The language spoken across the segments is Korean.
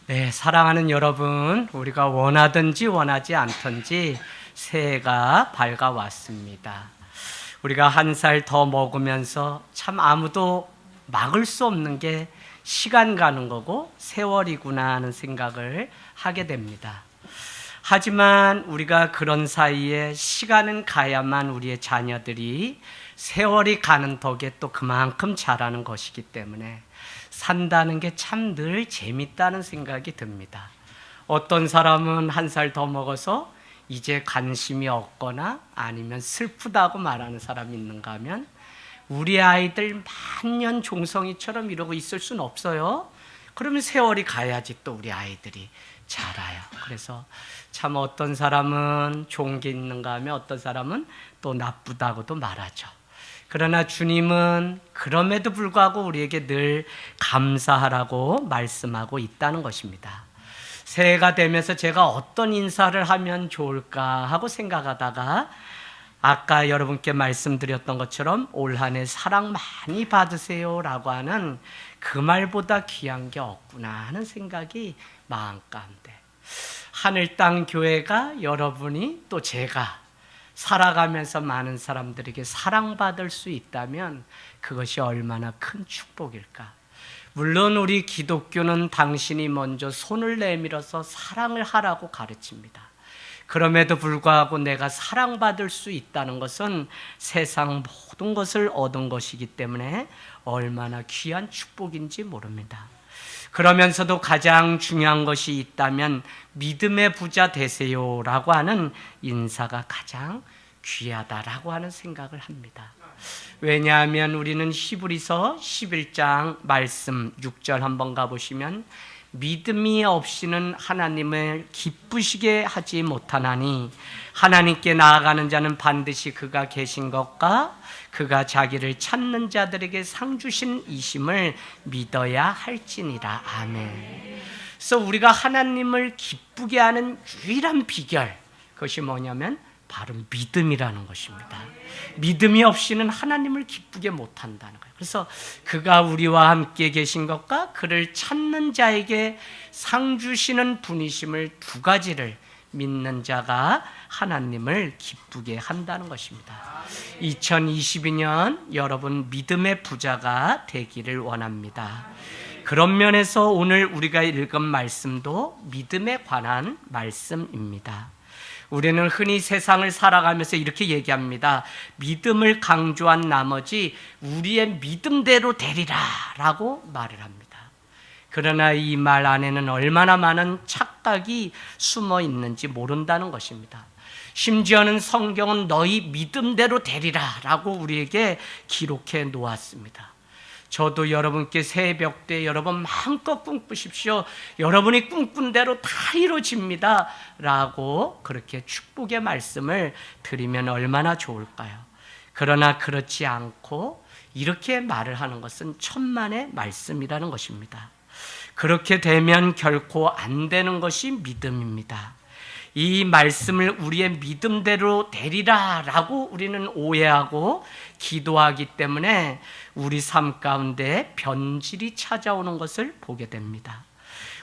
네, 사랑하는 여러분, 우리가 원하든지 원하지 않든지 새해가 밝아왔습니다. 우리가 한 살 더 먹으면서 참 아무도 막을 수 없는 게 시간 가는 거고 세월이구나 하는 생각을 하게 됩니다. 하지만 우리가 그런 사이에 시간은 가야만 우리의 자녀들이 세월이 가는 덕에 또 그만큼 자라는 것이기 때문에 산다는 게 참 늘 재밌다는 생각이 듭니다. 어떤 사람은 한 살 더 먹어서 이제 관심이 없거나 아니면 슬프다고 말하는 사람이 있는가 하면 우리 아이들 만년 종성이처럼 이러고 있을 수는 없어요. 그러면 세월이 가야지 또 우리 아이들이 자라요. 그래서 참 어떤 사람은 좋은 게 있는가 하면 어떤 사람은 또 나쁘다고도 말하죠. 그러나 주님은 그럼에도 불구하고 우리에게 늘 감사하라고 말씀하고 있다는 것입니다. 새해가 되면서 제가 어떤 인사를 하면 좋을까 하고 생각하다가 아까 여러분께 말씀드렸던 것처럼 올 한 해 사랑 많이 받으세요 라고 하는 그 말보다 귀한 게 없구나 하는 생각이 마음 가운데, 하늘 땅 교회가 여러분이 또 제가 살아가면서 많은 사람들에게 사랑받을 수 있다면 그것이 얼마나 큰 축복일까. 물론 우리 기독교는 당신이 먼저 손을 내밀어서 사랑을 하라고 가르칩니다. 그럼에도 불구하고 내가 사랑받을 수 있다는 것은 세상 모든 것을 얻은 것이기 때문에 얼마나 귀한 축복인지 모릅니다. 그러면서도 가장 중요한 것이 있다면 믿음의 부자 되세요라고 하는 인사가 가장 귀하다라고 하는 생각을 합니다. 왜냐하면 우리는 히브리서 11장 말씀 6절 한번 가보시면 믿음이 없이는 하나님을 기쁘시게 하지 못하나니 하나님께 나아가는 자는 반드시 그가 계신 것과 그가 자기를 찾는 자들에게 상 주신 이심을 믿어야 할지니라. 아멘. 그래서 우리가 하나님을 기쁘게 하는 유일한 비결, 그것이 뭐냐면 바로 믿음이라는 것입니다. 믿음이 없이는 하나님을 기쁘게 못한다는 거예요. 그래서 그가 우리와 함께 계신 것과 그를 찾는 자에게 상 주시는 분이심을 두 가지를 믿는 자가 하나님을 기쁘게 한다는 것입니다. 2022년 여러분 믿음의 부자가 되기를 원합니다. 그런 면에서 오늘 우리가 읽은 말씀도 믿음에 관한 말씀입니다. 우리는 흔히 세상을 살아가면서 이렇게 얘기합니다. 믿음을 강조한 나머지 우리의 믿음대로 되리라 라고 말을 합니다. 그러나 이 말 안에는 얼마나 많은 착각이 숨어 있는지 모른다는 것입니다. 심지어는 성경은 너희 믿음대로 되리라 라고 우리에게 기록해 놓았습니다. 저도 여러분께 새벽 때 여러분 마음껏 꿈꾸십시오. 여러분이 꿈꾼 대로 다 이루어집니다 라고 그렇게 축복의 말씀을 드리면 얼마나 좋을까요? 그러나 그렇지 않고 이렇게 말을 하는 것은 천만의 말씀이라는 것입니다. 그렇게 되면 결코 안 되는 것이 믿음입니다. 이 말씀을 우리의 믿음대로 되리라 라고 우리는 오해하고 기도하기 때문에 우리 삶 가운데 변질이 찾아오는 것을 보게 됩니다.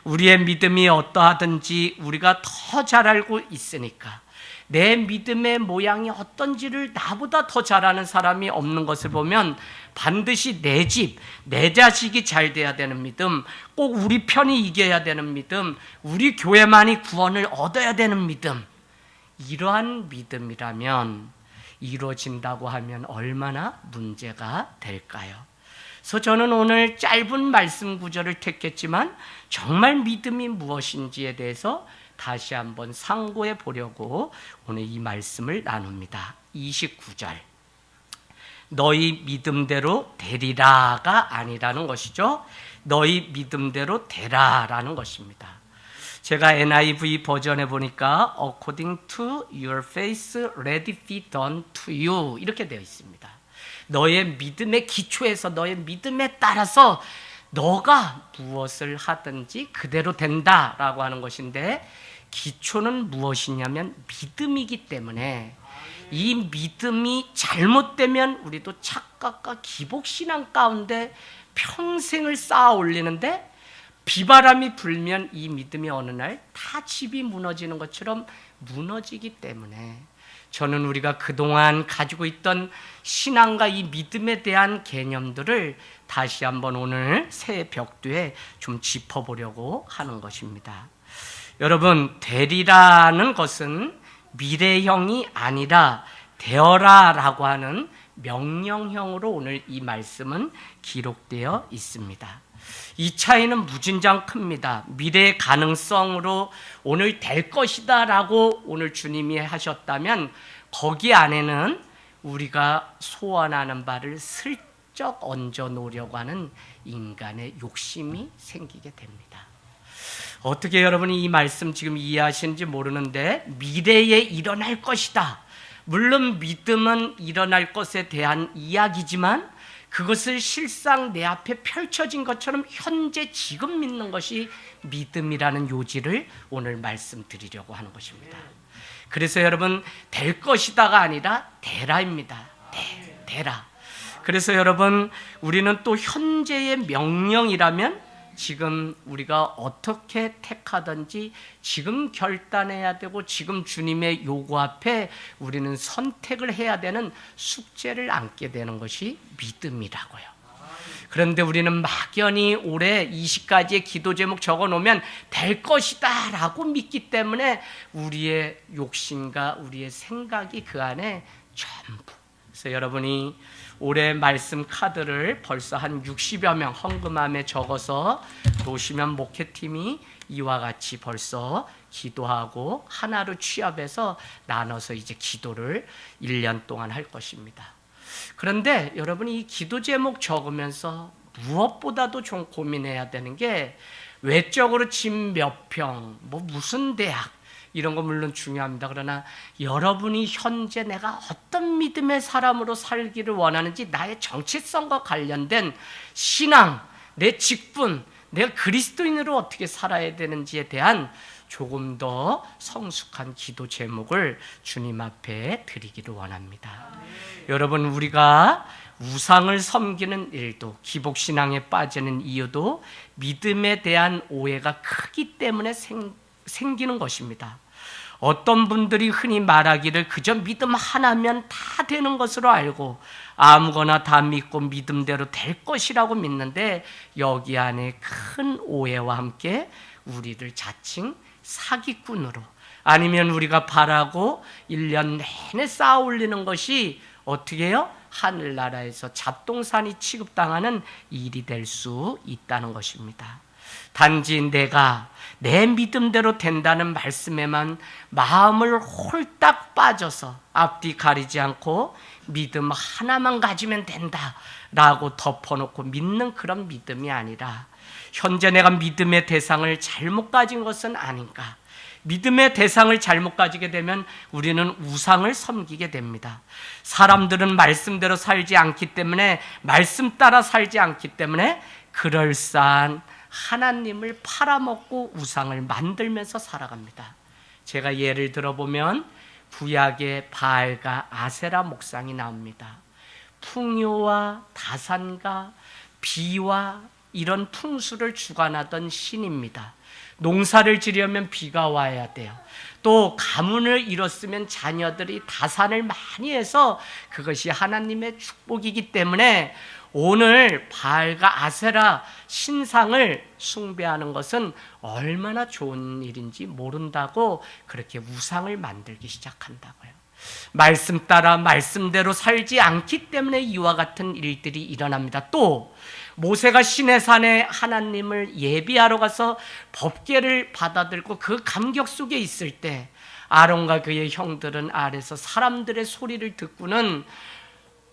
우리의 믿음이 어떠하든지 우리가 더 잘 알고 있으니까 내 믿음의 모양이 어떤지를 나보다 더 잘 아는 사람이 없는 것을 보면 반드시 내 집, 내 자식이 잘 돼야 되는 믿음, 꼭 우리 편이 이겨야 되는 믿음, 우리 교회만이 구원을 얻어야 되는 믿음, 이러한 믿음이라면 이루어진다고 하면 얼마나 문제가 될까요? 그래서 저는 오늘 짧은 말씀 구절을 택했지만 정말 믿음이 무엇인지에 대해서 다시 한번 상고해 보려고 오늘 이 말씀을 나눕니다. 29절. 너희 믿음대로 되리라가 아니라는 것이죠. 너희 믿음대로 되라라는 것입니다. 제가 NIV 버전에 보니까 according to your faith let it be done to you 이렇게 되어 있습니다. 너의 믿음의 기초에서 너의 믿음에 따라서 너가 무엇을 하든지 그대로 된다라고 하는 것인데, 기초는 무엇이냐면 믿음이기 때문에 이 믿음이 잘못되면 우리도 착각과 기복신앙 가운데 평생을 쌓아 올리는데 비바람이 불면 이 믿음이 어느 날 다 집이 무너지는 것처럼 무너지기 때문에 저는 우리가 그동안 가지고 있던 신앙과 이 믿음에 대한 개념들을 다시 한번 오늘 새 벽두에 좀 짚어보려고 하는 것입니다. 여러분, 되리라는 것은 미래형이 아니라 되어라라고 하는 명령형으로 오늘 이 말씀은 기록되어 있습니다. 이 차이는 무진장 큽니다. 미래의 가능성으로 오늘 될 것이다 라고 오늘 주님이 하셨다면 거기 안에는 우리가 소원하는 바를 슬쩍 얹어 놓으려고 하는 인간의 욕심이 생기게 됩니다. 어떻게 여러분이 이 말씀 지금 이해하시는지 모르는데, 미래에 일어날 것이다. 물론 믿음은 일어날 것에 대한 이야기지만 그것을 실상 내 앞에 펼쳐진 것처럼 현재 지금 믿는 것이 믿음이라는 요지를 오늘 말씀드리려고 하는 것입니다. 그래서 여러분, 될 것이다가 아니라 되라입니다. 되라. 그래서 여러분, 우리는 또 현재의 명령이라면 지금 우리가 어떻게 택하든지 지금 결단해야 되고 지금 주님의 요구 앞에 우리는 선택을 해야 되는 숙제를 안게 되는 것이 믿음이라고요. 그런데 우리는 막연히 올해 20가지의 기도 제목 적어놓으면 될 것이다 라고 믿기 때문에 우리의 욕심과 우리의 생각이 그 안에 전부. 그래서 여러분이 올해 말씀 카드를 벌써 한 60여 명 헌금함에 적어서 놓으시면 목회팀이 이와 같이 벌써 기도하고 하나로 취합해서 나눠서 이제 기도를 1년 동안 할 것입니다. 그런데 여러분이 이 기도 제목 적으면서 무엇보다도 좀 고민해야 되는 게, 외적으로 집 몇 평, 뭐 무슨 대학 이런 거 물론 중요합니다. 그러나 여러분이 현재 내가 어떤 믿음의 사람으로 살기를 원하는지, 나의 정체성과 관련된 신앙, 내 직분, 내가 그리스도인으로 어떻게 살아야 되는지에 대한 조금 더 성숙한 기도 제목을 주님 앞에 드리기를 원합니다. 여러분, 우리가 우상을 섬기는 일도, 기복신앙에 빠지는 이유도 믿음에 대한 오해가 크기 때문에 생기는 것입니다. 어떤 분들이 흔히 말하기를 그저 믿음 하나면 다 되는 것으로 알고 아무거나 다 믿고 믿음대로 될 것이라고 믿는데, 여기 안에 큰 오해와 함께 우리를 자칭 사기꾼으로, 아니면 우리가 바라고 1년 내내 쌓아 올리는 것이 어떻게 해요? 하늘나라에서 잡동사니 취급당하는 일이 될 수 있다는 것입니다. 단지 내가 내 믿음대로 된다는 말씀에만 마음을 홀딱 빠져서 앞뒤 가리지 않고 믿음 하나만 가지면 된다라고 덮어놓고 믿는 그런 믿음이 아니라, 현재 내가 믿음의 대상을 잘못 가진 것은 아닌가. 믿음의 대상을 잘못 가지게 되면 우리는 우상을 섬기게 됩니다. 사람들은 말씀대로 살지 않기 때문에, 말씀 따라 살지 않기 때문에 그럴싸한 하나님을 팔아먹고 우상을 만들면서 살아갑니다. 제가 예를 들어보면 구약의 바알과 아세라 목상이 나옵니다. 풍요와 다산과 비와 이런 풍수를 주관하던 신입니다. 농사를 지려면 비가 와야 돼요. 또 가문을 이뤘으면 자녀들이 다산을 많이 해서 그것이 하나님의 축복이기 때문에 오늘 바알과 아세라 신상을 숭배하는 것은 얼마나 좋은 일인지 모른다고 그렇게 우상을 만들기 시작한다고요. 말씀 따라 말씀대로 살지 않기 때문에 이와 같은 일들이 일어납니다. 또 모세가 시내산에 하나님을 예비하러 가서 법궤를 받아들고 그 감격 속에 있을 때, 아론과 그의 형들은 아래서 사람들의 소리를 듣고는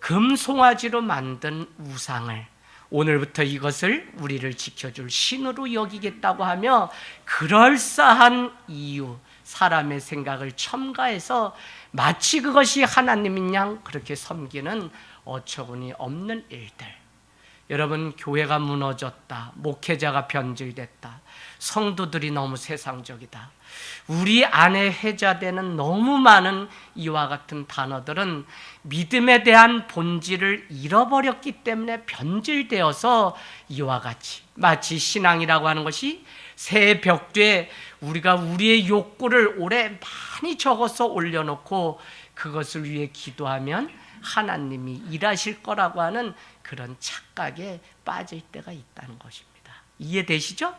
금송아지로 만든 우상을, 오늘부터 이것을 우리를 지켜줄 신으로 여기겠다고 하며 그럴싸한 이유, 사람의 생각을 첨가해서 마치 그것이 하나님인 양 그렇게 섬기는 어처구니 없는 일들. 여러분, 교회가 무너졌다, 목회자가 변질됐다, 성도들이 너무 세상적이다, 우리 안에 회자되는 너무 많은 이와 같은 단어들은 믿음에 대한 본질을 잃어버렸기 때문에 변질되어서 이와 같이 마치 신앙이라고 하는 것이 새 벽두에 우리가 우리의 욕구를 오래 많이 적어서 올려놓고 그것을 위해 기도하면 하나님이 일하실 거라고 하는 그런 착각에 빠질 때가 있다는 것입니다. 이해되시죠?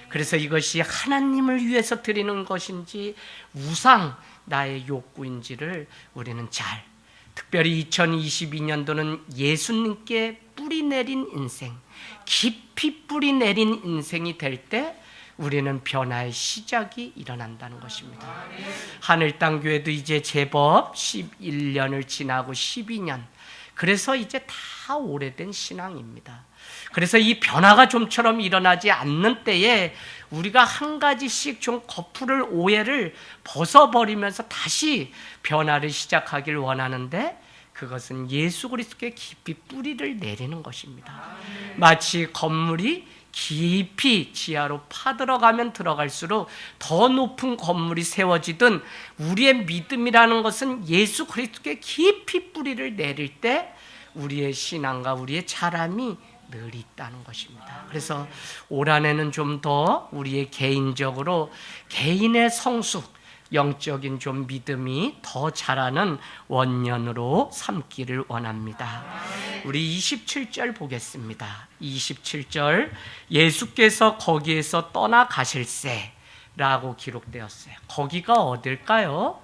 그래서 이것이 하나님을 위해서 드리는 것인지 우상, 나의 욕구인지를 우리는 특별히 2022년도는 예수님께 뿌리 내린 인생, 깊이 뿌리 내린 인생이 될 때 우리는 변화의 시작이 일어난다는 것입니다. 하늘땅교회도 이제 제법 11년을 지나고 12년, 그래서 이제 다 오래된 신앙입니다. 그래서 이 변화가 좀처럼 일어나지 않는 때에 우리가 한 가지씩 좀 거풀을 오해를 벗어버리면서 다시 변화를 시작하길 원하는데, 그것은 예수 그리스도께 깊이 뿌리를 내리는 것입니다. 마치 건물이 깊이 지하로 파들어가면 들어갈수록 더 높은 건물이 세워지든, 우리의 믿음이라는 것은 예수 그리스도께 깊이 뿌리를 내릴 때 우리의 신앙과 우리의 자람이 늘 있다는 것입니다. 그래서 올 한해는 좀 더 우리의 개인적으로 개인의 성숙, 영적인 좀 믿음이 더 자라는 원년으로 삼기를 원합니다. 우리 27절 보겠습니다. 27절, 예수께서 거기에서 떠나가실세 라고 기록되었어요. 거기가 어딜까요?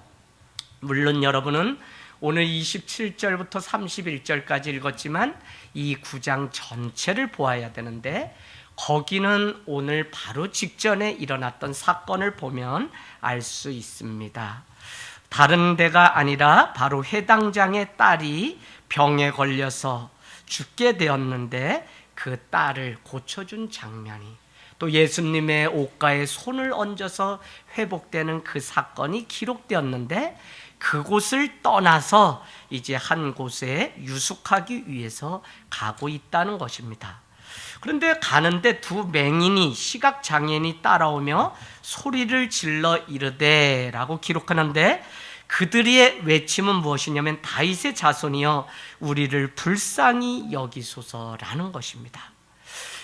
물론 여러분은 오늘 27절부터 31절까지 읽었지만 이 9장 전체를 보아야 되는데, 거기는 오늘 바로 직전에 일어났던 사건을 보면 알 수 있습니다. 다른 데가 아니라 바로 회당장의 딸이 병에 걸려서 죽게 되었는데 그 딸을 고쳐준 장면이, 또 예수님의 옷가에 손을 얹어서 회복되는 그 사건이 기록되었는데, 그곳을 떠나서 이제 한 곳에 유숙하기 위해서 가고 있다는 것입니다. 그런데 가는데 두 맹인이, 시각장애인이 따라오며 소리를 질러 이르되 라고 기록하는데, 그들의 외침은 무엇이냐면 다윗의 자손이여 우리를 불쌍히 여기소서라는 것입니다.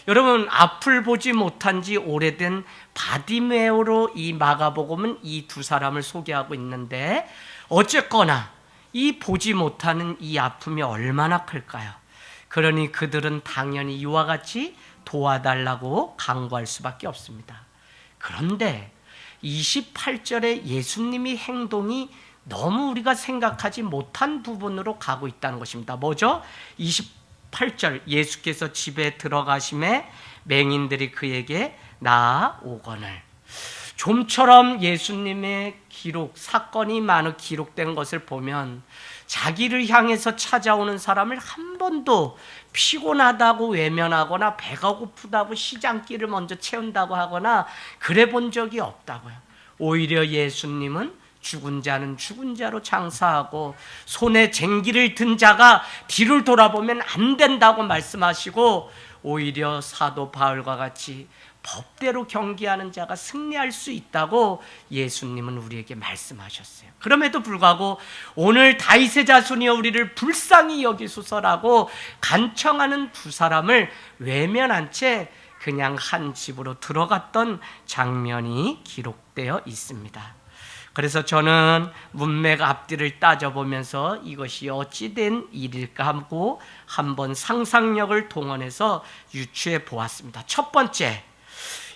여러분, 앞을 보지 못한 지 오래된 바디메오로 이 마가복음은 이 두 사람을 소개하고 있는데, 어쨌거나 이 보지 못하는 이 아픔이 얼마나 클까요? 그러니 그들은 당연히 이와 같이 도와달라고 간구할 수밖에 없습니다. 그런데 28절에 예수님이 행동이 너무 우리가 생각하지 못한 부분으로 가고 있다는 것입니다. 뭐죠? 28절, 예수께서 집에 들어가심에 맹인들이 그에게 나아오거늘. 좀처럼 예수님의 사건이 많이 기록된 것을 보면 자기를 향해서 찾아오는 사람을 한 번도 피곤하다고 외면하거나 배가 고프다고 시장길을 먼저 채운다고 하거나 그래 본 적이 없다고요. 오히려 예수님은 죽은 자는 죽은 자로 장사하고 손에 쟁기를 든 자가 뒤를 돌아보면 안 된다고 말씀하시고, 오히려 사도 바울과 같이 법대로 경기하는 자가 승리할 수 있다고 예수님은 우리에게 말씀하셨어요. 그럼에도 불구하고 오늘 다윗의 자손이여 우리를 불쌍히 여기소서라고 간청하는 두 사람을 외면한 채 그냥 한 집으로 들어갔던 장면이 기록되어 있습니다. 그래서 저는 문맥 앞뒤를 따져보면서 이것이 어찌된 일일까 하고 한번 상상력을 동원해서 유추해 보았습니다. 첫 번째,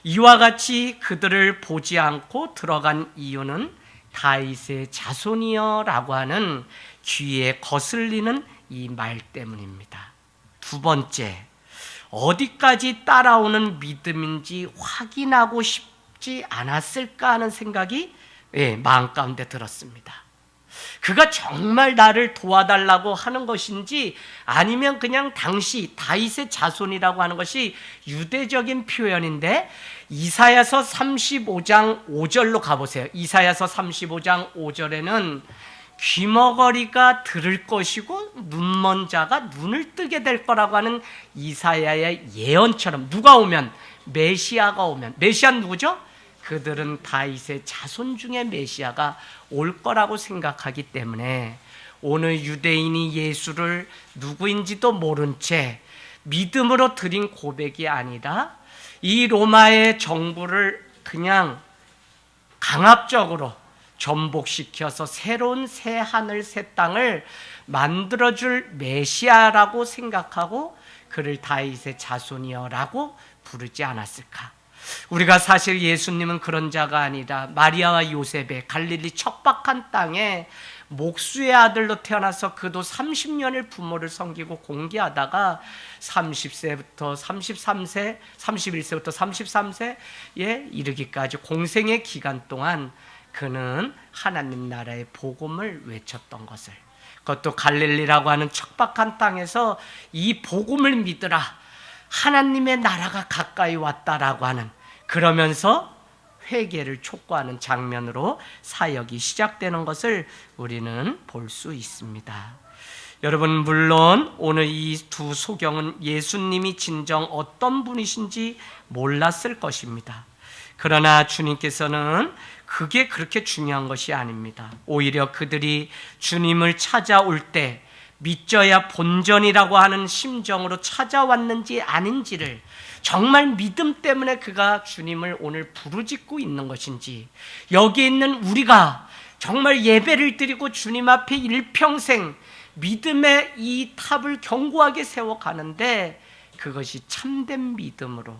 이와 같이 그들을 보지 않고 들어간 이유는 다윗의 자손이여 라고 하는 귀에 거슬리는 이 말 때문입니다. 두 번째, 어디까지 따라오는 믿음인지 확인하고 싶지 않았을까 하는 생각이 마음 가운데 들었습니다. 그가 정말 나를 도와달라고 하는 것인지, 아니면 그냥 당시 다윗의 자손이라고 하는 것이 유대적인 표현인데, 이사야서 35장 5절로 가보세요. 이사야서 35장 5절에는 귀머거리가 들을 것이고 눈먼 자가 눈을 뜨게 될 거라고 하는 이사야의 예언처럼 누가 오면, 메시아가 오면, 메시아는 누구죠? 그들은 다윗의 자손 중에 메시아가 올 거라고 생각하기 때문에 오늘 유대인이 예수를 누구인지도 모른 채 믿음으로 드린 고백이 아니라 이 로마의 정부를 그냥 강압적으로 전복시켜서 새로운 새 하늘 새 땅을 만들어줄 메시아라고 생각하고 그를 다윗의 자손이여라고 부르지 않았을까? 우리가 사실 예수님은 그런 자가 아니라 마리아와 요셉의 갈릴리 척박한 땅에 목수의 아들로 태어나서 그도 30년을 부모를 섬기고 공기하다가 30세부터 33세, 31세부터 33세에 이르기까지 공생의 기간 동안 그는 하나님 나라의 복음을 외쳤던 것을, 그것도 갈릴리라고 하는 척박한 땅에서 이 복음을 믿으라, 하나님의 나라가 가까이 왔다라고 하는, 그러면서 회개를 촉구하는 장면으로 사역이 시작되는 것을 우리는 볼 수 있습니다. 여러분, 물론 오늘 이 두 소경은 예수님이 진정 어떤 분이신지 몰랐을 것입니다. 그러나 주님께서는 그게 그렇게 중요한 것이 아닙니다. 오히려 그들이 주님을 찾아올 때 믿져야 본전이라고 하는 심정으로 찾아왔는지 아닌지를, 정말 믿음 때문에 그가 주님을 오늘 부르짖고 있는 것인지, 여기 있는 우리가 정말 예배를 드리고 주님 앞에 일평생 믿음의 이 탑을 견고하게 세워가는데 그것이 참된 믿음으로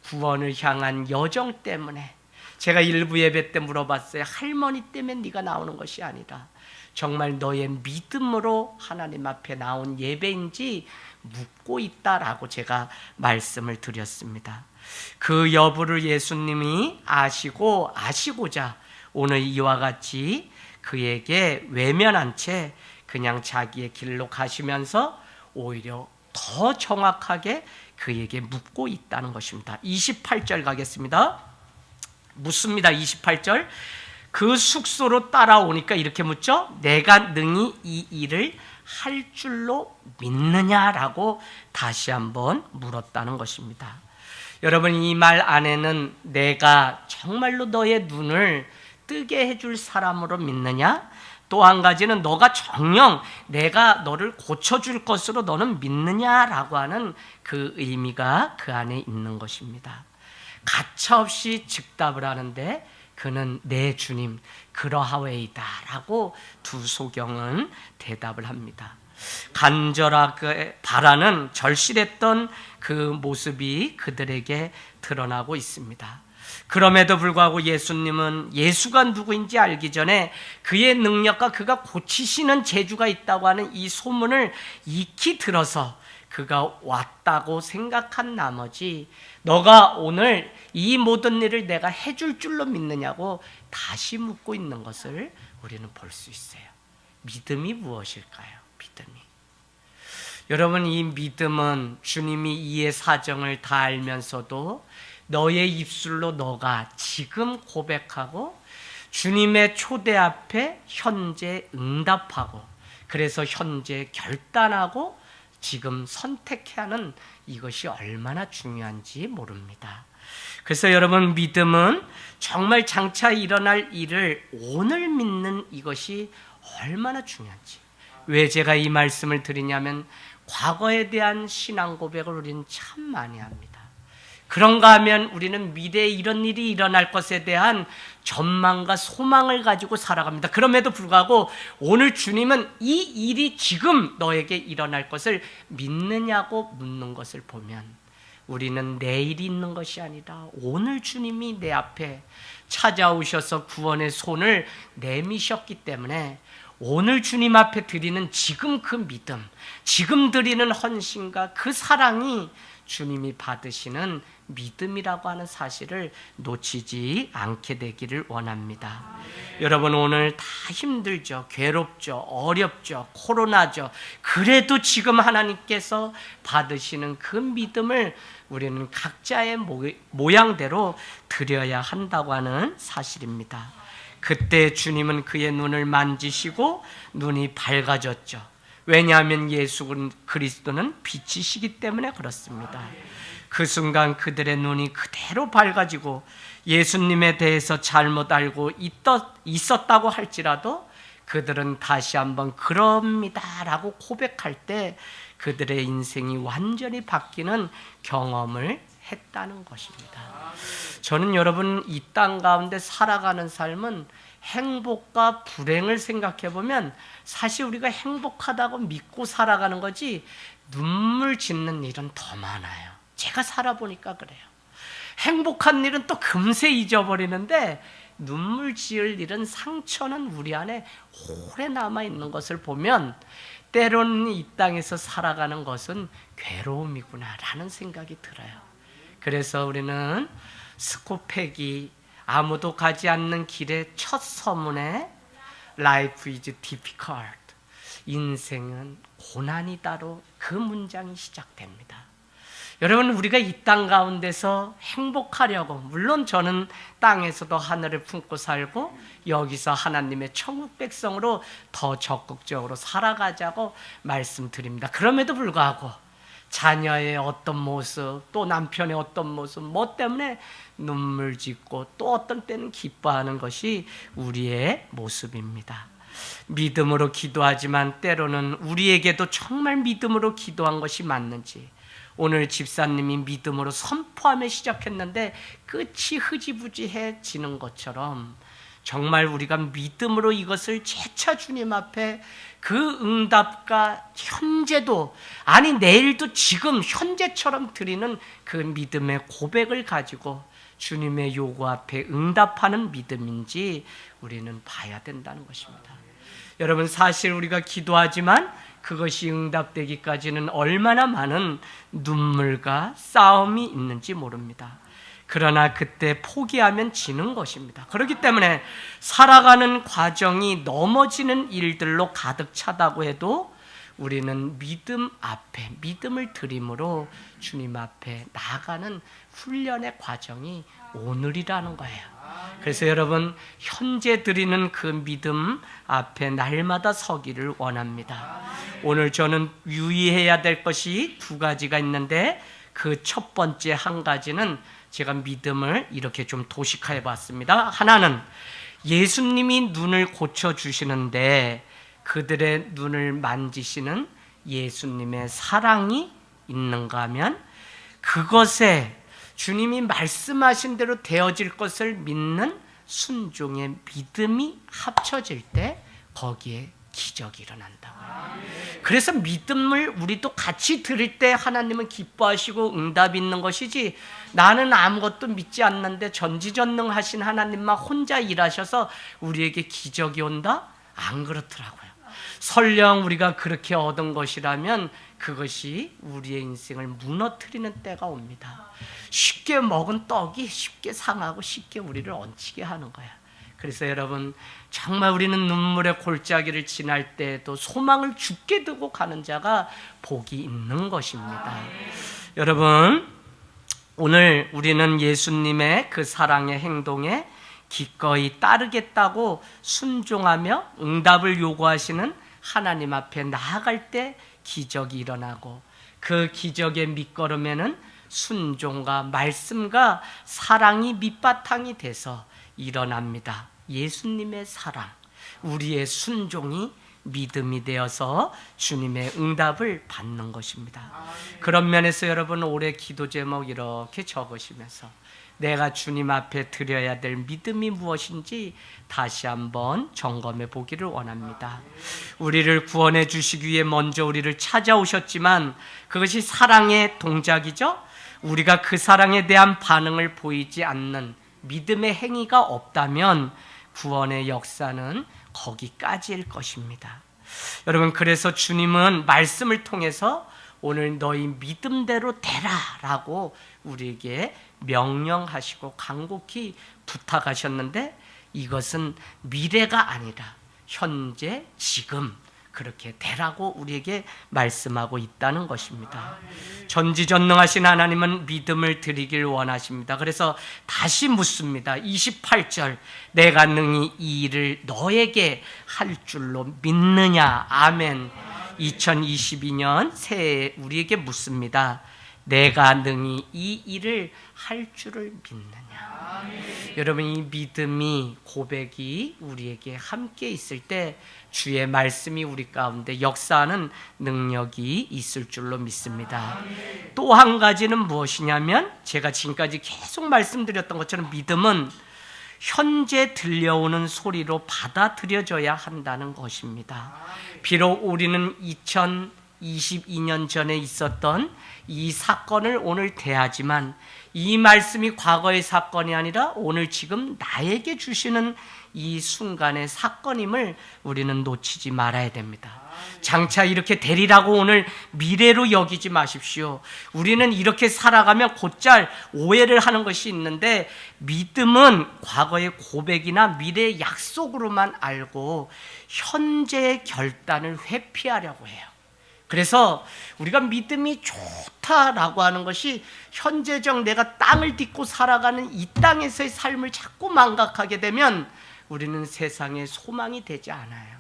구원을 향한 여정 때문에, 제가 일부 예배 때 물어봤어요. 할머니 때문에 네가 나오는 것이 아니라 정말 너의 믿음으로 하나님 앞에 나온 예배인지 묻고 있다라고 제가 말씀을 드렸습니다. 그 여부를 예수님이 아시고자 오늘 이와 같이 그에게 외면한 채 그냥 자기의 길로 가시면서 오히려 더 정확하게 그에게 묻고 있다는 것입니다. 28절 가겠습니다. 묻습니다. 28절. 그 숙소로 따라오니까 이렇게 묻죠. 내가 능히 이 일을 할 줄로 믿느냐라고 다시 한번 물었다는 것입니다. 여러분, 이 말 안에는 내가 정말로 너의 눈을 뜨게 해줄 사람으로 믿느냐? 또 한 가지는 너가 정녕 내가 너를 고쳐줄 것으로 너는 믿느냐라고 하는 그 의미가 그 안에 있는 것입니다. 가차없이 즉답을 하는데 그는 내 주님 그러하웨이다 라고 두 소경은 대답을 합니다. 간절하게 바라는 절실했던 그 모습이 그들에게 드러나고 있습니다. 그럼에도 불구하고 예수님은 예수가 누구인지 알기 전에 그의 능력과 그가 고치시는 재주가 있다고 하는 이 소문을 익히 들어서 그가 왔다고 생각한 나머지 너가 오늘 이 모든 일을 내가 해줄 줄로 믿느냐고 다시 묻고 있는 것을 우리는 볼 수 있어요. 믿음이 무엇일까요? 믿음이. 여러분, 이 믿음은 주님이 이의 사정을 다 알면서도 너의 입술로 너가 지금 고백하고 주님의 초대 앞에 현재 응답하고, 그래서 현재 결단하고 지금 선택해야 하는 이것이 얼마나 중요한지 모릅니다. 그래서 여러분, 믿음은 정말 장차 일어날 일을 오늘 믿는 이것이 얼마나 중요한지. 왜 제가 이 말씀을 드리냐면 과거에 대한 신앙 고백을 우리는 참 많이 합니다. 그런가 하면 우리는 미래에 이런 일이 일어날 것에 대한 전망과 소망을 가지고 살아갑니다. 그럼에도 불구하고 오늘 주님은 이 일이 지금 너에게 일어날 것을 믿느냐고 묻는 것을 보면 우리는 내일이 있는 것이 아니라 오늘 주님이 내 앞에 찾아오셔서 구원의 손을 내미셨기 때문에 오늘 주님 앞에 드리는 지금 그 믿음, 지금 드리는 헌신과 그 사랑이 주님이 받으시는 믿음이라고 하는 사실을 놓치지 않게 되기를 원합니다. 여러분, 오늘 다 힘들죠. 괴롭죠. 어렵죠. 코로나죠. 그래도 지금 하나님께서 받으시는 그 믿음을 우리는 각자의 모양대로 드려야 한다고 하는 사실입니다. 그때 주님은 그의 눈을 만지시고 눈이 밝아졌죠. 왜냐하면 예수 그리스도는 빛이시기 때문에 그렇습니다. 그 순간 그들의 눈이 그대로 밝아지고 예수님에 대해서 잘못 알고 있었다고 할지라도 그들은 다시 한번 그럽니다라고 고백할 때 그들의 인생이 완전히 바뀌는 경험을 했다는 것입니다. 저는 여러분 이 땅 가운데 살아가는 삶은 행복과 불행을 생각해 보면 사실 우리가 행복하다고 믿고 살아가는 거지 눈물 짓는 일은 더 많아요. 제가 살아보니까 그래요. 행복한 일은 또 금세 잊어버리는데 눈물 지을 일은, 상처는 우리 안에 오래 남아있는 것을 보면 때로는 이 땅에서 살아가는 것은 괴로움이구나라는 생각이 들어요. 그래서 우리는 스코펙이 아무도 가지 않는 길의 첫 서문에 Life is difficult, 인생은 고난이다로 그 문장이 시작됩니다. 여러분, 우리가 이 땅 가운데서 행복하려고, 물론 저는 땅에서도 하늘을 품고 살고 여기서 하나님의 천국 백성으로 더 적극적으로 살아가자고 말씀드립니다. 그럼에도 불구하고 자녀의 어떤 모습, 또 남편의 어떤 모습, 뭐 때문에 눈물 짓고 또 어떤 때는 기뻐하는 것이 우리의 모습입니다. 믿음으로 기도하지만 때로는 우리에게도 정말 믿음으로 기도한 것이 맞는지, 오늘 집사님이 믿음으로 선포하며 시작했는데 끝이 흐지부지해지는 것처럼 정말 우리가 믿음으로 이것을 재차 주님 앞에 그 응답과 현재도, 아니 내일도 지금 현재처럼 드리는 그 믿음의 고백을 가지고 주님의 요구 앞에 응답하는 믿음인지 우리는 봐야 된다는 것입니다. 여러분, 사실 우리가 기도하지만 그것이 응답되기까지는 얼마나 많은 눈물과 싸움이 있는지 모릅니다. 그러나 그때 포기하면 지는 것입니다. 그렇기 때문에 살아가는 과정이 넘어지는 일들로 가득 차다고 해도 우리는 믿음 앞에 믿음을 드림으로 주님 앞에 나아가는 훈련의 과정이 오늘이라는 거예요. 그래서 여러분, 현재 드리는 그 믿음 앞에 날마다 서기를 원합니다. 오늘 저는 유의해야 될 것이 두 가지가 있는데 그 첫 번째 한 가지는 제가 믿음을 이렇게 좀 도식해 봤습니다. 하나는 예수님이 눈을 고쳐주시는데 그들의 눈을 만지시는 예수님의 사랑이 있는가 하면 그것에 주님이 말씀하신 대로 되어질 것을 믿는 순종의 믿음이 합쳐질 때 거기에 기적이 일어난다고요. 그래서 믿음을 우리도 같이 드릴 때 하나님은 기뻐하시고 응답이 있는 것이지, 나는 아무것도 믿지 않는데 전지전능하신 하나님만 혼자 일하셔서 우리에게 기적이 온다? 안 그렇더라고요. 설령 우리가 그렇게 얻은 것이라면 그것이 우리의 인생을 무너뜨리는 때가 옵니다. 쉽게 먹은 떡이 쉽게 상하고 쉽게 우리를 얹히게 하는 거야. 그래서 여러분, 정말 우리는 눈물의 골짜기를 지날 때에도 소망을 굳게 두고 가는 자가 복이 있는 것입니다. 여러분, 오늘 우리는 예수님의 그 사랑의 행동에 기꺼이 따르겠다고 순종하며 응답을 요구하시는 하나님 앞에 나아갈 때 기적이 일어나고, 그 기적의 밑거름에는 순종과 말씀과 사랑이 밑바탕이 돼서 일어납니다. 예수님의 사랑, 우리의 순종이 믿음이 되어서 주님의 응답을 받는 것입니다. 그런 면에서 여러분, 올해 기도 제목 이렇게 적으시면서 내가 주님 앞에 드려야 될 믿음이 무엇인지 다시 한번 점검해 보기를 원합니다. 우리를 구원해 주시기 위해 먼저 우리를 찾아오셨지만 그것이 사랑의 동작이죠. 우리가 그 사랑에 대한 반응을 보이지 않는 믿음의 행위가 없다면 구원의 역사는 거기까지일 것입니다. 여러분, 그래서 주님은 말씀을 통해서 오늘 너희 믿음대로 되라라고 우리에게 명령하시고 간곡히 부탁하셨는데, 이것은 미래가 아니라 현재 지금 그렇게 되라고 우리에게 말씀하고 있다는 것입니다. 전지전능하신 하나님은 믿음을 드리길 원하십니다. 그래서 다시 묻습니다. 28절, 내가 능히 이 일을 너에게 할 줄로 믿느냐? 아멘. 2022년 새해에 우리에게 묻습니다. 내가 능히 이 일을 할 줄을 믿느냐? 여러분, 이 믿음이, 고백이 우리에게 함께 있을 때 주의 말씀이 우리 가운데 역사하는 능력이 있을 줄로 믿습니다. 또 한 가지는 무엇이냐면, 제가 지금까지 계속 말씀드렸던 것처럼 믿음은 현재 들려오는 소리로 받아들여져야 한다는 것입니다. 비록 우리는 2022년 전에 있었던 이 사건을 오늘 대하지만 이 말씀이 과거의 사건이 아니라 오늘 지금 나에게 주시는 이 순간의 사건임을 우리는 놓치지 말아야 됩니다. 장차 이렇게 되리라고 오늘 미래로 여기지 마십시오. 우리는 이렇게 살아가며 곧잘 오해를 하는 것이 있는데, 믿음은 과거의 고백이나 미래의 약속으로만 알고 현재의 결단을 회피하려고 해요. 그래서 우리가 믿음이 좋다라고 하는 것이 현재적 내가 땅을 딛고 살아가는 이 땅에서의 삶을 자꾸 망각하게 되면 우리는 세상에 소망이 되지 않아요.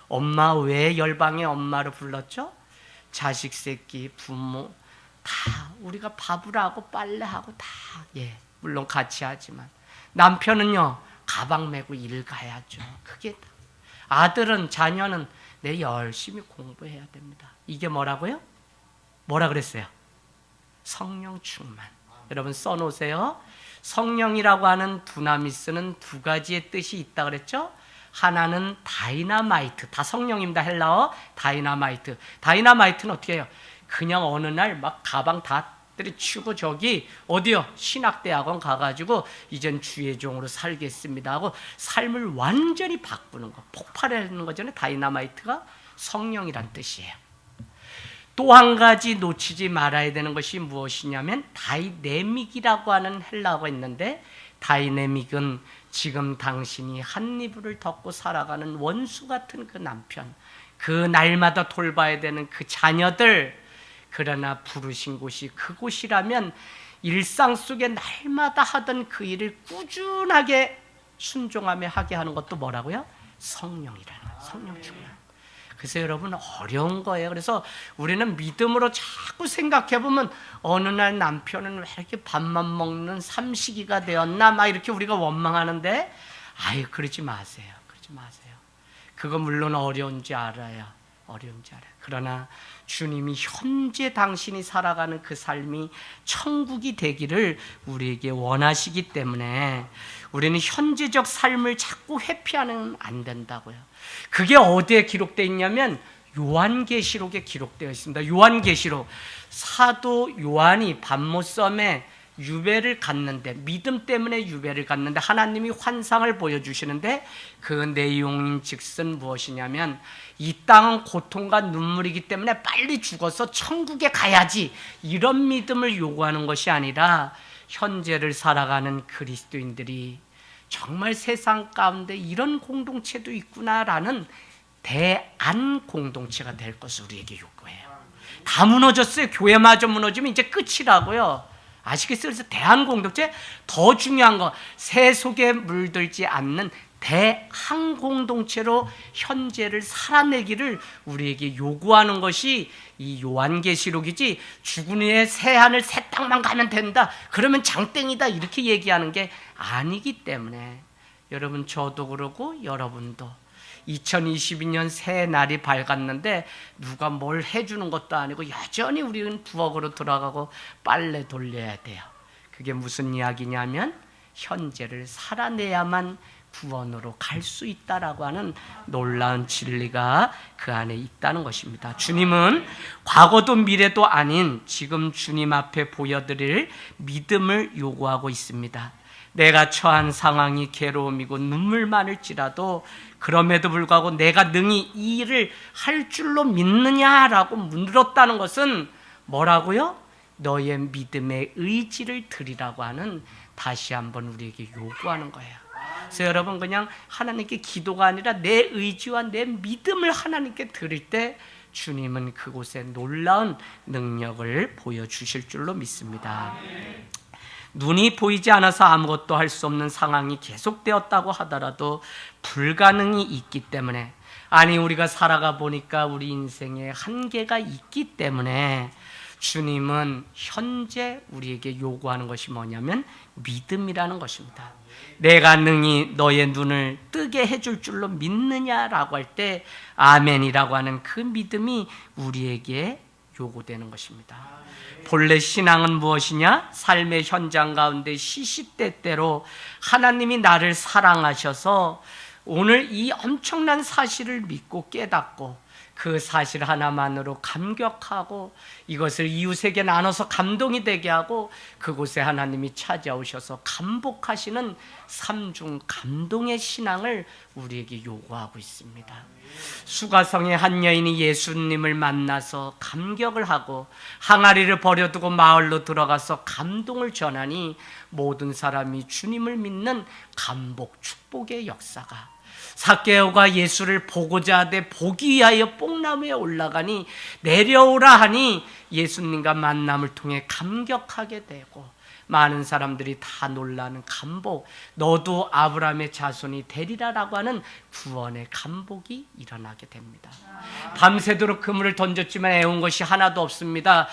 엄마 왜 열방의 엄마로 불렀죠? 자식 새끼, 부모 다 우리가 밥을 하고 빨래하고 다, 물론 같이 하지만 남편은요, 가방 메고 일 가야죠. 그게 아들은, 자녀는 내 열심히 공부해야 됩니다. 이게 뭐라고요? 뭐라 그랬어요? 성령 충만. 여러분 써놓으세요. 성령이라고 하는 두나미스는 두 가지의 뜻이 있다 그랬죠? 하나는 다이나마이트, 다 성령입니다. 헬라어 다이나마이트. 다이나마이트는 어떻게 해요? 그냥 어느 날 막 가방 다 때려치우고 저기 어디요? 신학대학원 가가지고 이젠 주의 종으로 살겠습니다 하고 삶을 완전히 바꾸는 거, 폭발하는 거잖아요. 다이나마이트가 성령이란 뜻이에요. 또 한 가지 놓치지 말아야 되는 것이 무엇이냐면 다이내믹이라고 하는 헬라어가 있는데, 다이내믹은 지금 당신이 한 이불을 덮고 살아가는 원수 같은 그 남편, 그 날마다 돌봐야 되는 그 자녀들, 그러나 부르신 곳이 그곳이라면 일상 속에 날마다 하던 그 일을 꾸준하게 순종하며 하게 하는 것도 뭐라고요? 성령이라는, 성령 충만. 그래서 여러분 어려운 거예요. 그래서 우리는 믿음으로 자꾸 생각해보면 어느 날 남편은 왜 이렇게 밥만 먹는 삼식이가 되었나 막 이렇게 우리가 원망하는데, 그러지 마세요. 그러지 마세요. 그거 물론 어려운지 알아요. 어려운지 알아요. 그러나 주님이 현재 당신이 살아가는 그 삶이 천국이 되기를 우리에게 원하시기 때문에 우리는 현재적 삶을 자꾸 회피하면 안 된다고요. 그게 어디에 기록되어 있냐면 요한계시록에 기록되어 있습니다. 요한계시록, 사도 요한이 밤모섬에 유배를 갔는데, 믿음 때문에 유배를 갔는데 하나님이 환상을 보여주시는데 그 내용인 즉슨 무엇이냐면, 이 땅은 고통과 눈물이기 때문에 빨리 죽어서 천국에 가야지, 이런 믿음을 요구하는 것이 아니라 현재를 살아가는 그리스도인들이 정말 세상 가운데 이런 공동체도 있구나라는 대안 공동체가 될 것을 우리에게 요구해요. 다 무너졌어요. 교회마저 무너지면 이제 끝이라고요. 아시겠어요? 그래서 대한 공동체, 더 중요한 거, 새 속에 물들지 않는 대한 공동체로 현재를 살아내기를 우리에게 요구하는 것이 이 요한계시록이지, 죽은 후에 새 하늘 새 땅만 가면 된다, 그러면 장땡이다, 이렇게 얘기하는 게 아니기 때문에 여러분, 저도 그러고 여러분도 2022년 새 날이 밝았는데 누가 뭘 해주는 것도 아니고 여전히 우리는 부엌으로 돌아가고 빨래 돌려야 돼요. 그게 무슨 이야기냐면 현재를 살아내야만 구원으로 갈 수 있다라고 하는 놀라운 진리가 그 안에 있다는 것입니다. 주님은 과거도 미래도 아닌 지금 주님 앞에 보여드릴 믿음을 요구하고 있습니다. 내가 처한 상황이 괴로움이고 눈물 많을지라도 그럼에도 불구하고 내가 능히 이 일을 할 줄로 믿느냐라고 물었다는 것은 뭐라고요? 너의 믿음의 의지를 드리라고 하는, 다시 한번 우리에게 요구하는 거예요. 그래서 여러분 그냥 하나님께 기도가 아니라 내 의지와 내 믿음을 하나님께 드릴 때 주님은 그곳에 놀라운 능력을 보여주실 줄로 믿습니다. 눈이 보이지 않아서 아무것도 할 수 없는 상황이 계속되었다고 하더라도 불가능이 있기 때문에, 아니 우리가 살아가 보니까 우리 인생에 한계가 있기 때문에 주님은 현재 우리에게 요구하는 것이 뭐냐면 믿음이라는 것입니다. 내가 능히 너의 눈을 뜨게 해줄 줄로 믿느냐라고 할 때 아멘이라고 하는 그 믿음이 우리에게 요구되는 것입니다. 본래 신앙은 무엇이냐? 삶의 현장 가운데 시시때때로 하나님이 나를 사랑하셔서 오늘 이 엄청난 사실을 믿고 깨닫고 그 사실 하나만으로 감격하고 이것을 이웃에게 나눠서 감동이 되게 하고 그곳에 하나님이 찾아오셔서 감복하시는 삼중 감동의 신앙을 우리에게 요구하고 있습니다. 수가성의 한 여인이 예수님을 만나서 감격을 하고 항아리를 버려두고 마을로 들어가서 감동을 전하니 모든 사람이 주님을 믿는 감복 축복의 역사가, 삭개오가 예수를 보고자 하되 보기 위하여 뽕나무에 올라가니 내려오라 하니 예수님과 만남을 통해 감격하게 되고 많은 사람들이 다 놀라는 감복, 너도 아브라함의 자손이 되리라라고 하는 구원의 감복이 일어나게 됩니다. 밤새도록 그물을 던졌지만 애운 것이 하나도 없습니다.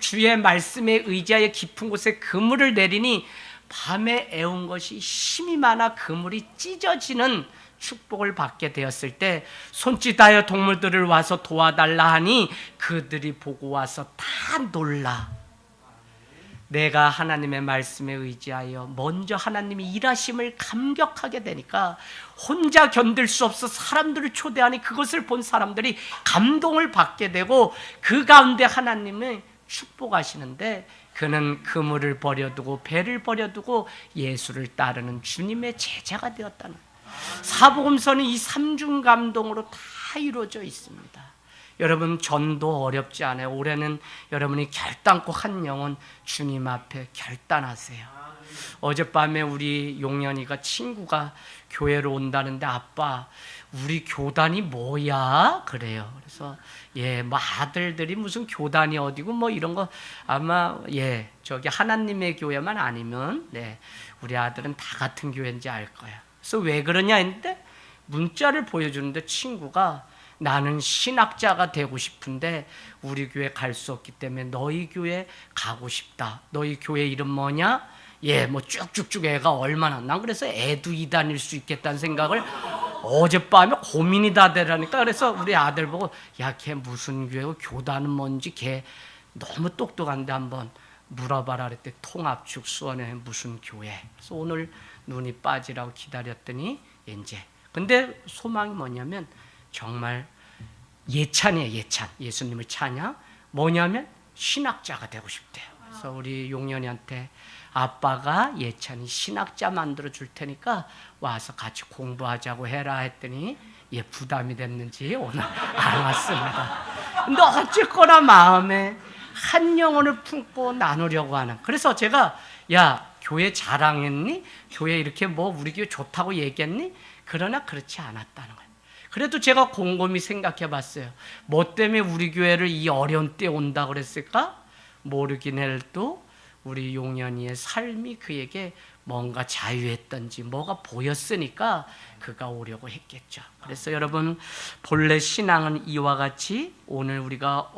주의 말씀에 의지하여 깊은 곳에 그물을 내리니 밤에 애운 것이 힘이 많아 그물이 찢어지는 축복을 받게 되었을 때 손짓하여 동물들을 와서 도와달라 하니 그들이 보고 와서 다 놀라. 내가 하나님의 말씀에 의지하여 먼저 하나님이 일하심을 감격하게 되니까 혼자 견딜 수 없어 사람들을 초대하니 그것을 본 사람들이 감동을 받게 되고 그 가운데 하나님을 축복하시는데 그는 그물을 버려두고 배를 버려두고 예수를 따르는 주님의 제자가 되었다는 거예요. 사복음서는 이 삼중 감동으로 다 이루어져 있습니다. 여러분 전도 어렵지 않아요. 올해는 여러분이 결단코 한 영혼 주님 앞에 결단하세요. 어젯밤에 우리 용연이가 친구가 교회로 온다는데 아빠 우리 교단이 뭐야? 그래요. 그래서 뭐 아들들이 무슨 교단이 어디고 뭐 이런 거 아마 저기 하나님의 교회만 아니면 우리 아들은 다 같은 교회인지 알 거야. 그래서 왜 그러냐 했는데 문자를 보여주는데 친구가 나는 신학자가 되고 싶은데 우리 교회 갈 수 없기 때문에 너희 교회 가고 싶다. 너희 교회 이름 뭐냐? 뭐 쭉쭉쭉 애가 얼마나. 난 그래서 애도 이단일 수 있겠다는 생각을 어젯밤에 고민이 다 되라니까. 그래서 우리 아들 보고 야, 걔 무슨 교회고 교단은 뭔지 걔 너무 똑똑한데 한번 물어봐라 그랬더니 통합축 수원에 무슨 교회. 그래서 오늘 눈이 빠지라고 기다렸더니 이제. 근데 소망이 뭐냐면 정말 예찬이에요. 예찬. 예수님을 찬양. 뭐냐면 신학자가 되고 싶대요. 그래서 우리 용연이한테 아빠가 예찬이 신학자 만들어 줄 테니까 와서 같이 공부하자고 해라 했더니 부담이 됐는지 오늘 안 왔습니다. 근데 어쨌거나 마음에 한 영혼을 품고 나누려고 하는. 그래서 제가 야 교회 자랑했니? 교회 이렇게 뭐 우리 교회 좋다고 얘기했니? 그러나 그렇지 않았다는 거예요. 그래도 제가 곰곰이 생각해 봤어요. 뭐 때문에 우리 교회를 이 어려운 때에 온다고 그랬을까? 모르긴 해도 우리 용연이의 삶이 그에게 뭔가 자유했던지 뭐가 보였으니까 그가 오려고 했겠죠. 그래서 여러분 본래 신앙은 이와 같이 오늘 우리가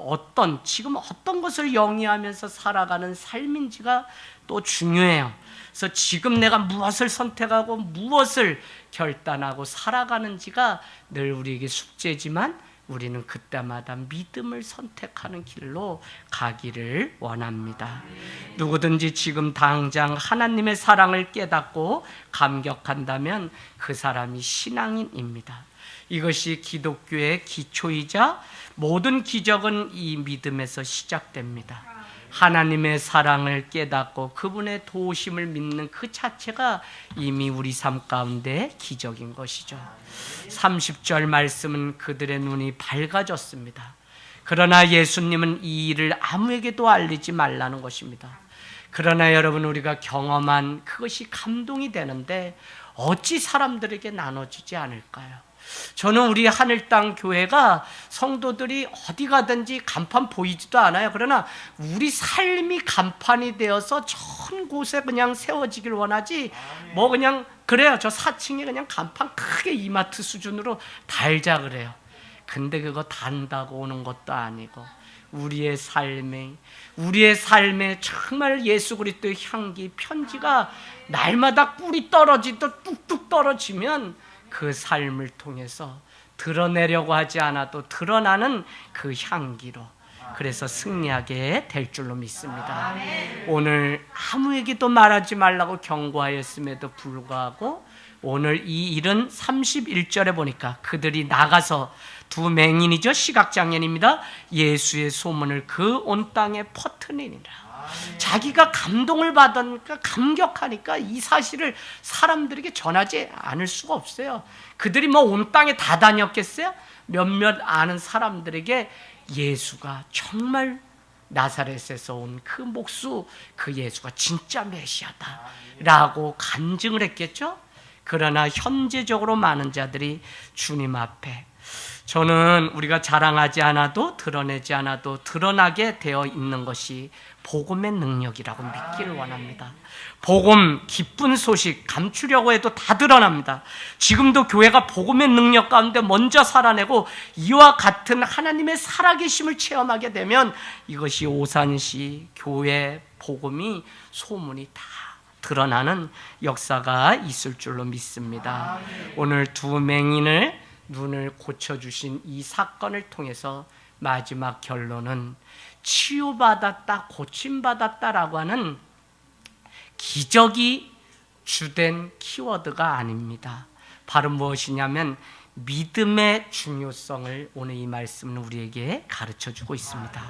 지금 어떤 것을 영위하면서 살아가는 삶인지가 또 중요해요. 그래서 지금 내가 무엇을 선택하고 무엇을 결단하고 살아가는지가 늘 우리에게 숙제지만 우리는 그때마다 믿음을 선택하는 길로 가기를 원합니다. 누구든지 지금 당장 하나님의 사랑을 깨닫고 감격한다면 그 사람이 신앙인입니다. 이것이 기독교의 기초이자 모든 기적은 이 믿음에서 시작됩니다. 하나님의 사랑을 깨닫고 그분의 도우심을 믿는 그 자체가 이미 우리 삶 가운데 기적인 것이죠. 30절 말씀은 그들의 눈이 밝아졌습니다. 그러나 예수님은 이 일을 아무에게도 알리지 말라는 것입니다. 그러나 여러분, 우리가 경험한 그것이 감동이 되는데 어찌 사람들에게 나눠주지 않을까요? 저는 우리 하늘땅 교회가 성도들이 어디 가든지 간판 보이지도 않아요. 그러나 우리 삶이 간판이 되어서 전 곳에 그냥 세워지길 원하지. 뭐 그냥 그래요. 저 4층에 그냥 간판 크게 이마트 수준으로 달자 그래요. 근데 그거 단다고 오는 것도 아니고 우리의 삶에 정말 예수 그리스도의 향기, 편지가 날마다 꿀이 떨어지듯 뚝뚝 떨어지면 그 삶을 통해서 드러내려고 하지 않아도 드러나는 그 향기로, 그래서 승리하게 될 줄로 믿습니다. 오늘 아무에게도 말하지 말라고 경고하였음에도 불구하고 오늘 이 일은 31절에 보니까 그들이 나가서 두 맹인이죠, 시각장애인입니다. 예수의 소문을 그 온 땅에 퍼뜨리니라. 자기가 감동을 받으니까, 감격하니까 이 사실을 사람들에게 전하지 않을 수가 없어요. 그들이 뭐 온 땅에 다 다녔겠어요? 몇몇 아는 사람들에게 예수가 정말 나사렛에서 온 그 목수, 그 예수가 진짜 메시아다라고 간증을 했겠죠? 그러나 현재적으로 많은 자들이 주님 앞에, 저는 우리가 자랑하지 않아도 드러내지 않아도 드러나게 되어 있는 것이 복음의 능력이라고 믿기를 원합니다. 복음, 기쁜 소식 감추려고 해도 다 드러납니다. 지금도 교회가 복음의 능력 가운데 먼저 살아내고 이와 같은 하나님의 살아계심을 체험하게 되면 이것이 오산시 교회 복음이 소문이 다 드러나는 역사가 있을 줄로 믿습니다. 오늘 두 맹인을 눈을 고쳐주신 이 사건을 통해서 마지막 결론은 치유받았다, 고침받았다라고 하는 기적이 주된 키워드가 아닙니다. 바로 무엇이냐면 믿음의 중요성을 오늘 이 말씀은 우리에게 가르쳐주고 있습니다.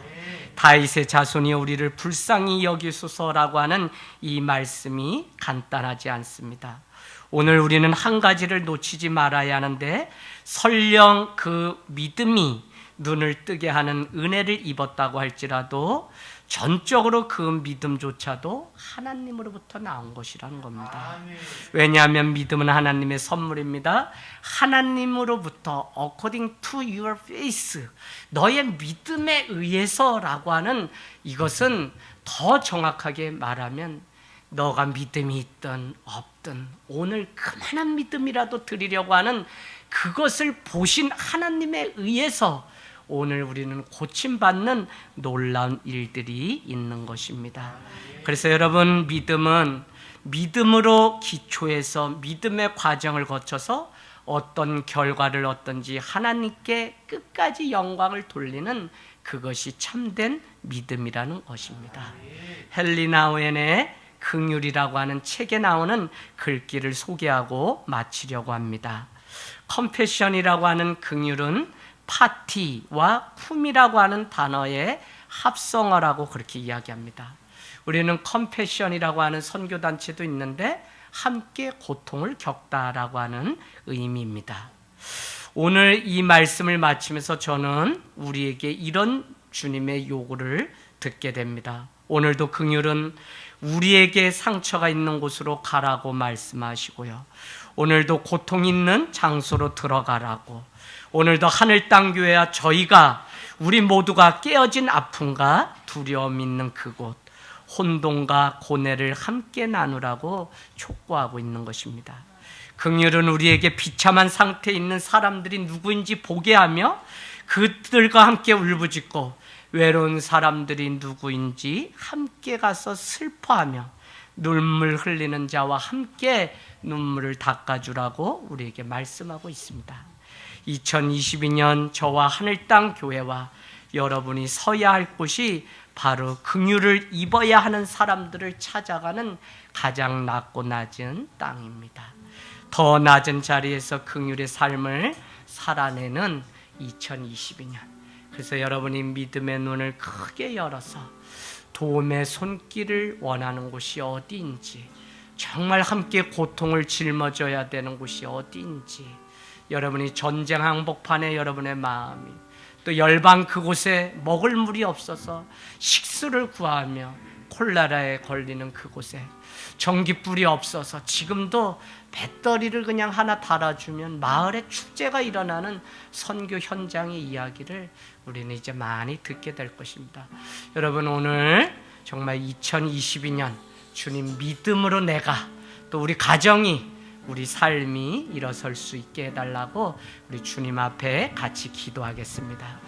다윗의 자손이 우리를 불쌍히 여기소서라고 하는 이 말씀이 간단하지 않습니다. 오늘 우리는 한 가지를 놓치지 말아야 하는데, 설령 그 믿음이 눈을 뜨게 하는 은혜를 입었다고 할지라도 전적으로 그 믿음조차도 하나님으로부터 나온 것이라는 겁니다. 왜냐하면 믿음은 하나님의 선물입니다. 하나님으로부터 according to your faith, 너의 믿음에 의해서라고 하는 이것은 더 정확하게 말하면 너가 믿음이 있든 없든 오늘 그만한 믿음이라도 드리려고 하는 그것을 보신 하나님에 의해서 오늘 우리는 고침받는 놀라운 일들이 있는 것입니다. 그래서 여러분, 믿음은 믿음으로 기초해서 믿음의 과정을 거쳐서 어떤 결과를 얻든지 하나님께 끝까지 영광을 돌리는 그것이 참된 믿음이라는 것입니다. 헨리 오웬의 긍휼이라고 하는 책에 나오는 글귀를 소개하고 마치려고 합니다. 컴패션이라고 하는 긍휼은 파티와 쿰이라고 하는 단어의 합성어라고 그렇게 이야기합니다. 우리는 컴패션이라고 하는 선교단체도 있는데 함께 고통을 겪다라고 하는 의미입니다. 오늘 이 말씀을 마치면서 저는 우리에게 이런 주님의 요구를 듣게 됩니다. 오늘도 긍휼은 우리에게 상처가 있는 곳으로 가라고 말씀하시고요. 오늘도 고통 있는 장소로 들어가라고, 오늘도 하늘 땅 교회와 저희가 우리 모두가 깨어진 아픔과 두려움 있는 그곳, 혼돈과 고뇌를 함께 나누라고 촉구하고 있는 것입니다. 긍휼은 우리에게 비참한 상태에 있는 사람들이 누구인지 보게 하며 그들과 함께 울부짖고 외로운 사람들이 누구인지 함께 가서 슬퍼하며 눈물 흘리는 자와 함께 눈물을 닦아주라고 우리에게 말씀하고 있습니다. 2022년 저와 하늘 땅 교회와 여러분이 서야 할 곳이 바로 긍휼을 입어야 하는 사람들을 찾아가는 가장 낮고 낮은 땅입니다. 더 낮은 자리에서 긍휼의 삶을 살아내는 2022년. 그래서 여러분이 믿음의 눈을 크게 열어서 도움의 손길을 원하는 곳이 어디인지, 정말 함께 고통을 짊어져야 되는 곳이 어디인지, 여러분이 전쟁 항복판에 여러분의 마음이, 또 열방 그곳에 먹을 물이 없어서 식수를 구하며 콜레라에 걸리는 그곳에 전기불이 없어서 지금도 배터리를 그냥 하나 달아주면 마을에 축제가 일어나는 선교 현장의 이야기를 우리는 이제 많이 듣게 될 것입니다. 여러분, 오늘 정말 2022년 주님 믿음으로 내가 또 우리 가정이 우리 삶이 일어설 수 있게 해달라고 우리 주님 앞에 같이 기도하겠습니다.